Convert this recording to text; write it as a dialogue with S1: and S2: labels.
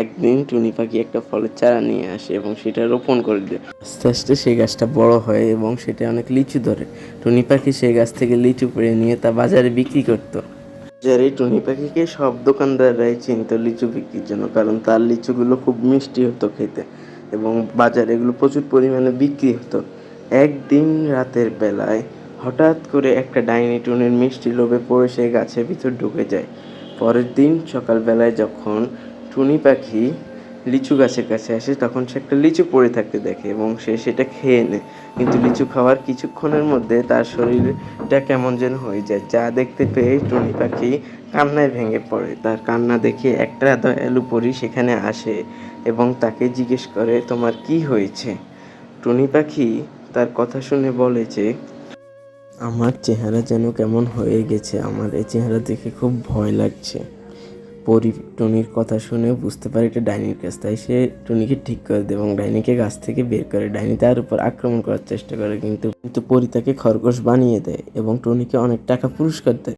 S1: একদিন টুনি পাখি একটা ফলের চারা নিয়ে আসে এবং সেটা রোপণ করে দেয়। আস্তে আস্তে সেই গাছটা বড় হয় এবং সেটা অনেক লিচু ধরে। টুনি পাখি সেই গাছ থেকে লিচু পেড়ে নিয়ে তা বাজারে বিক্রি করতো। বাজারে টুনি পাখিকে সব দোকানদাররাই চিনত লিচু বিক্রির জন্য, কারণ তার লিচুগুলো খুব মিষ্টি হতো খেতে এবং বাজারে এগুলো প্রচুর পরিমাণে বিক্রি হতো। একদিন রাতের বেলায় হঠাৎ করে একটা ডাইনি টুনির মিষ্টি লোভে পড়ে সেই গাছের ভিতর ঢুকে যায়। পরের দিন সকালবেলায় যখন টুনি পাখি লিচু গাছের কাছে আসে, তখন সে একটা লিচু পড়ে থাকতে দেখে এবং সে সেটা খেয়ে নেয়। কিন্তু লিচু খাওয়ার কিছুক্ষণের মধ্যে তার শরীরটা কেমন যেন হয়ে যায়, যা দেখতে পেয়ে টুনি পাখি কান্নায় ভেঙে পড়ে। তার কান্না দেখে একটা দয়ালু পরী সেখানে আসে এবং তাকে জিজ্ঞেস করে, তোমার কি হয়েছে? টুনি পাখি তার কথা শুনে বলে যে, আমার চেহারা যেন কেমন হয়ে গেছে, আমার এই চেহারা দেখে খুব ভয় লাগছে। পরী টুনির কথা শুনে বুঝতে পারে এটা ডাইনির কাছ, তাই সে টুনিকে ঠিক করে দেয় এবং ডাইনিকে গাছ থেকে বের করে। ডাইনি তার উপর আক্রমণ করার চেষ্টা করে, কিন্তু পরী তাকে খরগোশ বানিয়ে দেয় এবং টুনিকে অনেক টাকা পুরস্কার দেয়।